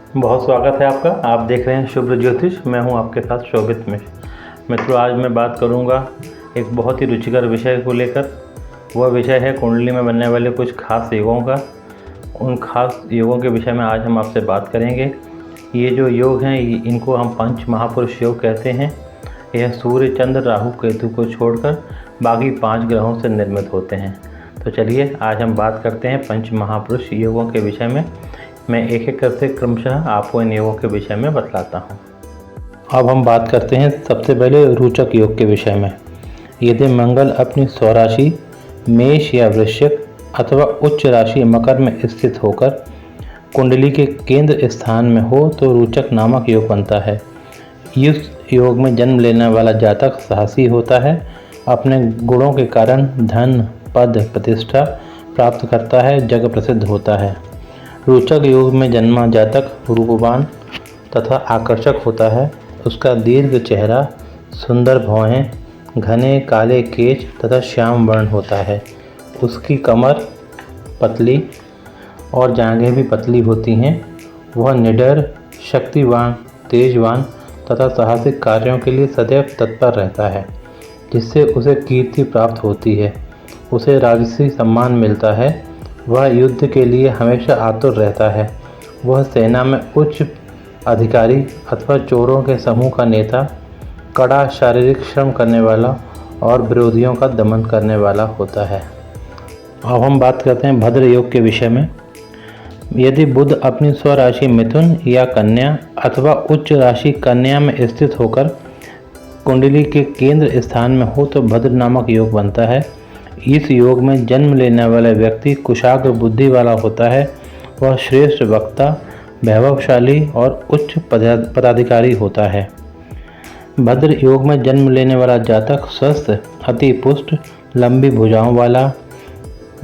बहुत स्वागत है आपका। आप देख रहे हैं शुभ ज्योतिष। मैं हूं आपके साथ शोभित मिश्र। मित्रों, आज मैं बात करूंगा एक बहुत ही रुचिकर विषय को लेकर। वह विषय है कुंडली में बनने वाले कुछ खास योगों का। उन खास योगों के विषय में आज हम आपसे बात करेंगे। ये जो योग हैं इनको हम पंच महापुरुष योग कहते हैं। यह सूर्य, चंद्र, राहु, केतु को छोड़कर बाकी 5 ग्रहों से निर्मित होते हैं। तो चलिए आज हम बात करते हैं पंच महापुरुष योगों के विषय में। मैं एक एक करके क्रमशः आपको इन योगों के विषय में बतलाता हूँ। अब हम बात करते हैं सबसे पहले रोचक योग के विषय में। यदि मंगल अपनी स्वराशि मेष या वृश्चिक अथवा उच्च राशि मकर में स्थित होकर कुंडली के केंद्र स्थान में हो तो रोचक नामक योग बनता है। इस योग में जन्म लेने वाला जातक साहसी होता है। अपने गुणों के कारण धन, पद, प्रतिष्ठा प्राप्त करता है, जग प्रसिद्ध होता है। रोचक योग में जन्मा जातक रूपवान तथा आकर्षक होता है। उसका दीर्घ चेहरा, सुंदर भौहें, घने काले केश तथा श्याम वर्ण होता है। उसकी कमर पतली और जांघें भी पतली होती हैं। वह निडर, शक्तिवान, तेजवान तथा साहसिक कार्यों के लिए सदैव तत्पर रहता है, जिससे उसे कीर्ति प्राप्त होती है। उसे राजसी सम्मान मिलता है। वह युद्ध के लिए हमेशा आतुर रहता है। वह सेना में उच्च अधिकारी अथवा चोरों के समूह का नेता, कड़ा शारीरिक श्रम करने वाला और विरोधियों का दमन करने वाला होता है। अब हम बात करते हैं भद्र योग के विषय में। यदि बुध अपनी स्वराशि मिथुन या कन्या अथवा उच्च राशि कन्या में स्थित होकर कुंडली के केंद्र स्थान में हो तो भद्र नामक योग बनता है। इस योग में जन्म लेने वाला व्यक्ति कुशाग्र बुद्धि वाला होता है। वह श्रेष्ठ वक्ता, वैभवशाली और उच्च पदाधिकारी होता है। भद्र योग में जन्म लेने वाला जातक स्वस्थ, अति पुष्ट, लंबी भुजाओं वाला,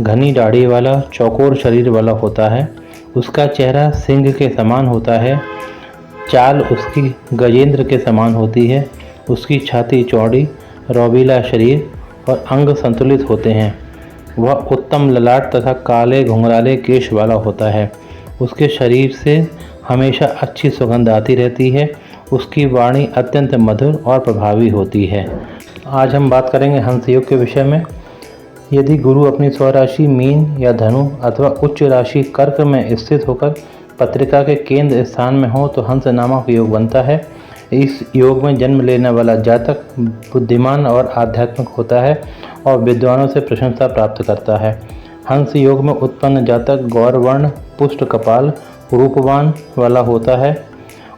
घनी दाढ़ी वाला, चौकोर शरीर वाला होता है। उसका चेहरा सिंह के समान होता है। चाल उसकी गजेंद्र के समान होती है। उसकी छाती चौड़ी, रौबीला शरीर और अंग संतुलित होते हैं। वह उत्तम ललाट तथा काले घुंघराले केश वाला होता है। उसके शरीर से हमेशा अच्छी सुगंध आती रहती है। उसकी वाणी अत्यंत मधुर और प्रभावी होती है। आज हम बात करेंगे हंस योग के विषय में। यदि गुरु अपनी स्वराशि मीन या धनु अथवा उच्च राशि कर्क में स्थित होकर पत्रिका के केंद्र स्थान में हो तो हंस नामक योग बनता है। इस योग में जन्म लेने वाला जातक बुद्धिमान और आध्यात्मिक होता है और विद्वानों से प्रशंसा प्राप्त करता है। हंस योग में उत्पन्न जातक गौरवर्ण, पुष्ट कपाल, रूपवान वाला होता है।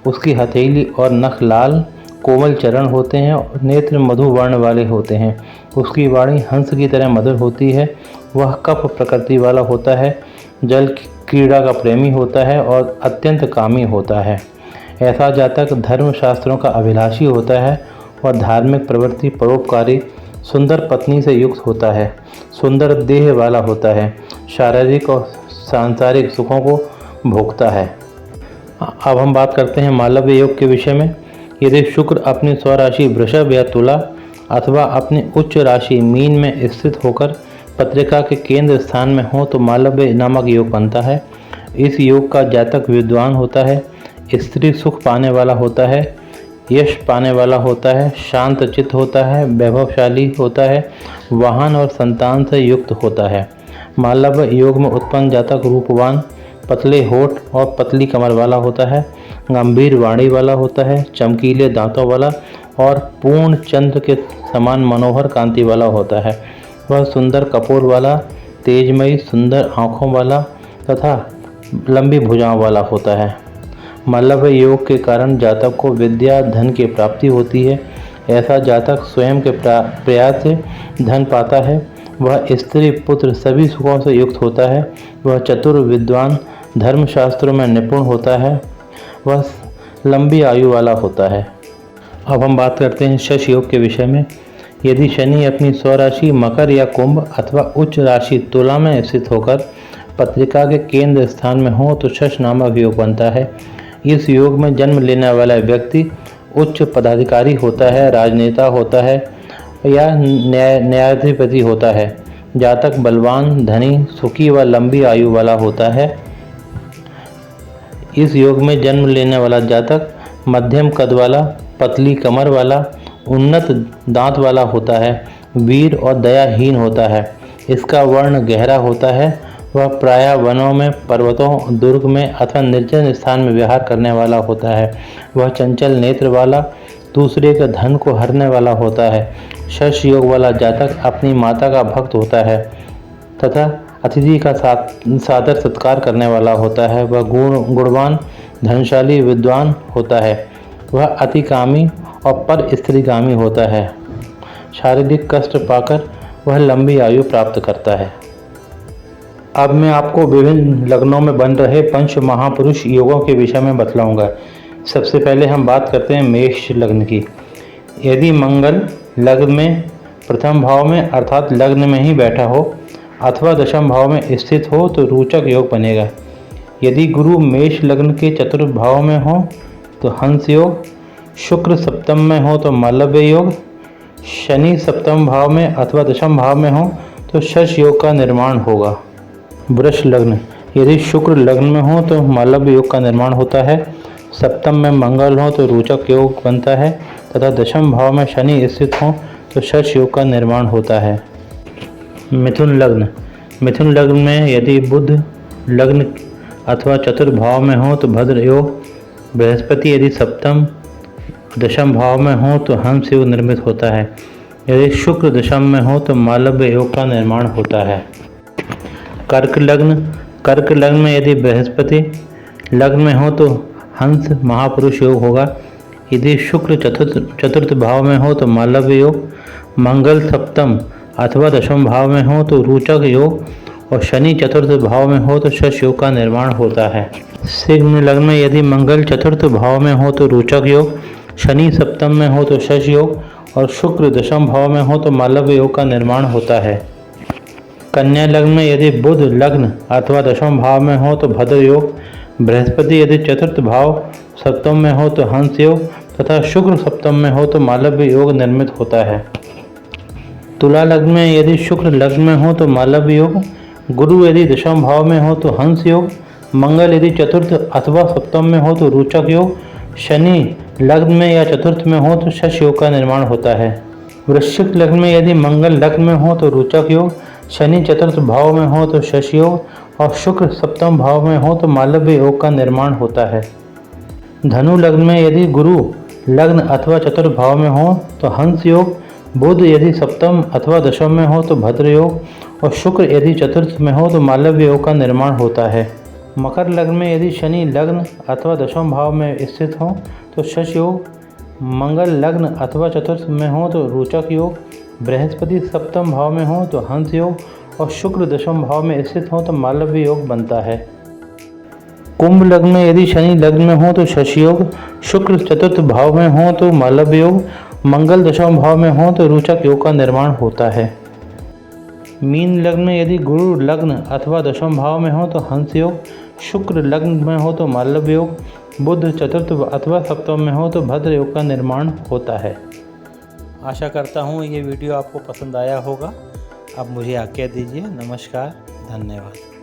उसकी हथेली और नख लाल, कोमल चरण होते हैं और नेत्र मधु वर्ण वाले होते हैं। उसकी वाणी हंस की तरह मधुर होती है। वह कफ प्रकृति वाला होता है, जल क्रीड़ा का प्रेमी होता है और अत्यंत कामी होता है। ऐसा जातक धर्मशास्त्रों का अभिलाषी होता है और धार्मिक प्रवृत्ति, परोपकारी, सुंदर पत्नी से युक्त होता है। सुंदर देह वाला होता है। शारीरिक और सांसारिक सुखों को भोगता है। अब हम बात करते हैं मालव्य योग के विषय में। यदि शुक्र अपनी स्वराशि वृषभ या तुला अथवा अपनी उच्च राशि मीन में स्थित होकर पत्रिका के केंद्र स्थान में हो तो मालव्य नामक योग बनता है। इस योग का जातक विद्वान होता है, स्त्री सुख पाने वाला होता है, यश पाने वाला होता है, शांत चित्त होता है, वैभवशाली होता है, वाहन और संतान से युक्त होता है। मालव्य योग में उत्पन्न जातक रूपवान, पतले होठ और पतली कमर वाला होता है, गंभीर वाणी वाला होता है, चमकीले दांतों वाला और पूर्ण चंद्र के समान मनोहर कांति वाला होता है। वह सुंदर कपोल वाला, तेजमयी सुंदर आँखों वाला तथा लंबी भुजाओं वाला होता है। मालव्य योग के कारण जातक को विद्या, धन की प्राप्ति होती है। ऐसा जातक स्वयं के प्रयास से धन पाता है। वह स्त्री, पुत्र सभी सुखों से युक्त होता है। वह चतुर, विद्वान, धर्मशास्त्रों में निपुण होता है। वह लंबी आयु वाला होता है। अब हम बात करते हैं शश योग के विषय में। यदि शनि अपनी स्वराशि मकर या कुंभ अथवा उच्च राशि तुला में स्थित होकर पत्रिका के केंद्र स्थान में हो तो शश नामक योग बनता है। इस योग में जन्म लेने वाला व्यक्ति उच्च पदाधिकारी होता है, राजनेता होता है या न्यायाधिपति होता है। जातक बलवान, धनी, सुखी व लंबी आयु वाला होता है। इस योग में जन्म लेने वाला जातक मध्यम कद वाला, पतली कमर वाला, उन्नत दांत वाला होता है, वीर और दयाहीन होता है। इसका वर्ण गहरा होता है। वह प्रायः वनों में, पर्वतों, दुर्ग में अथवा निर्जन स्थान में विहार करने वाला होता है। वह चंचल नेत्र वाला, दूसरे के धन को हरने वाला होता है। शश योग वाला जातक अपनी माता का भक्त होता है तथा अतिथि का सादर सत्कार करने वाला होता है। वह गुणवान, धनशाली, विद्वान होता है। वह अतिकामी और पर स्त्रीगामी होता है। शारीरिक कष्ट पाकर वह लंबी आयु प्राप्त करता है। अब मैं आपको विभिन्न लग्नों में बन रहे पंच महापुरुष योगों के विषय में बतलाऊंगा। सबसे पहले हम बात करते हैं मेष लग्न की। यदि मंगल लग्न में प्रथम भाव में अर्थात लग्न में ही बैठा हो अथवा दशम भाव में स्थित हो तो रोचक योग बनेगा। यदि गुरु मेष लग्न के चतुर्थ भाव में हो तो हंस योग, शुक्र सप्तम में हो तो मालव्य योग, शनि सप्तम भाव में अथवा दशम भाव में हो तो शश योग का निर्माण होगा। वृष लग्न, यदि शुक्र लग्न में हो तो मालव्य योग का निर्माण होता है, सप्तम में मंगल हो तो रोचक योग बनता है तथा दशम भाव में शनि स्थित हो तो शश योग का निर्माण होता है। मिथुन लग्न, मिथुन लग्न में यदि बुध लग्न अथवा चतुर्थ भाव में हो तो भद्र योग, बृहस्पति यदि सप्तम दशम भाव में हो तो हंस योग निर्मित होता है। यदि शुक्र दशम में हो तो मालव्य योग का निर्माण होता है। कर्क लग्न, कर्क लग्न में यदि बृहस्पति लग्न में हो तो हंस महापुरुष योग होगा। यदि शुक्र चतुर्थ भाव में हो तो मालव्य योग, मंगल सप्तम अथवा दशम भाव में हो तो रोचक योग और शनि चतुर्थ भाव में हो तो शश योग का निर्माण होता है। सिंह लग्न में यदि मंगल चतुर्थ भाव में हो तो रोचक योग, शनि सप्तम में हो तो शश योग और शुक्र दशम भाव में हो तो मालव्य योग का निर्माण होता है। कन्या लग्न में यदि बुध लग्न अथवा दशम भाव में हो तो भद्र योग, बृहस्पति यदि चतुर्थ भाव सप्तम में हो तो हंस योग तथा शुक्र सप्तम में हो तो मालव्य योग निर्मित होता है। तुला लग्न में यदि शुक्र लग्न में हो तो मालव्य योग, गुरु यदि दशम भाव में हो तो हंस योग, मंगल यदि चतुर्थ अथवा सप्तम में हो तो रोचक योग, शनि लग्न में या चतुर्थ में हो तो शश योग का निर्माण होता है। वृश्चिक लग्न में यदि मंगल लग्न में हो तो रोचक योग, शनि चतुर्थ भाव में हो तो शश योग और शुक्र सप्तम भाव में हो तो मालव्य योग का निर्माण होता है। धनु लग्न में यदि गुरु लग्न अथवा चतुर्थ भाव में हो तो हंस योग, बुध यदि सप्तम अथवा दशम में हो तो भद्र योग और शुक्र यदि चतुर्थ में हो तो मालव्य योग का निर्माण होता है। मकर लग्न में यदि शनि लग्न अथवा दशम भाव में स्थित हो तो शश योग, मंगल लग्न अथवा चतुर्थ में हो तो रोचक योग, बृहस्पति सप्तम भाव में हो तो हंस योग और शुक्र दशम भाव में स्थित हो तो मालव्य योग बनता है। कुंभ लग्न में यदि शनि लग्न में हो तो शश योग, शुक्र चतुर्थ भाव में हो तो मालव्य योग, मंगल दशम भाव में हो तो रोचक योग का निर्माण होता है। मीन लग्न में यदि गुरु लग्न अथवा दशम भाव में हो तो हंस योग, शुक्र लग्न में हो तो मालव्य योग, बुध चतुर्थ अथवा सप्तम में हो तो भद्र योग का निर्माण होता है। आशा करता हूँ ये वीडियो आपको पसंद आया होगा। अब मुझे आज्ञा दीजिए। नमस्कार, धन्यवाद।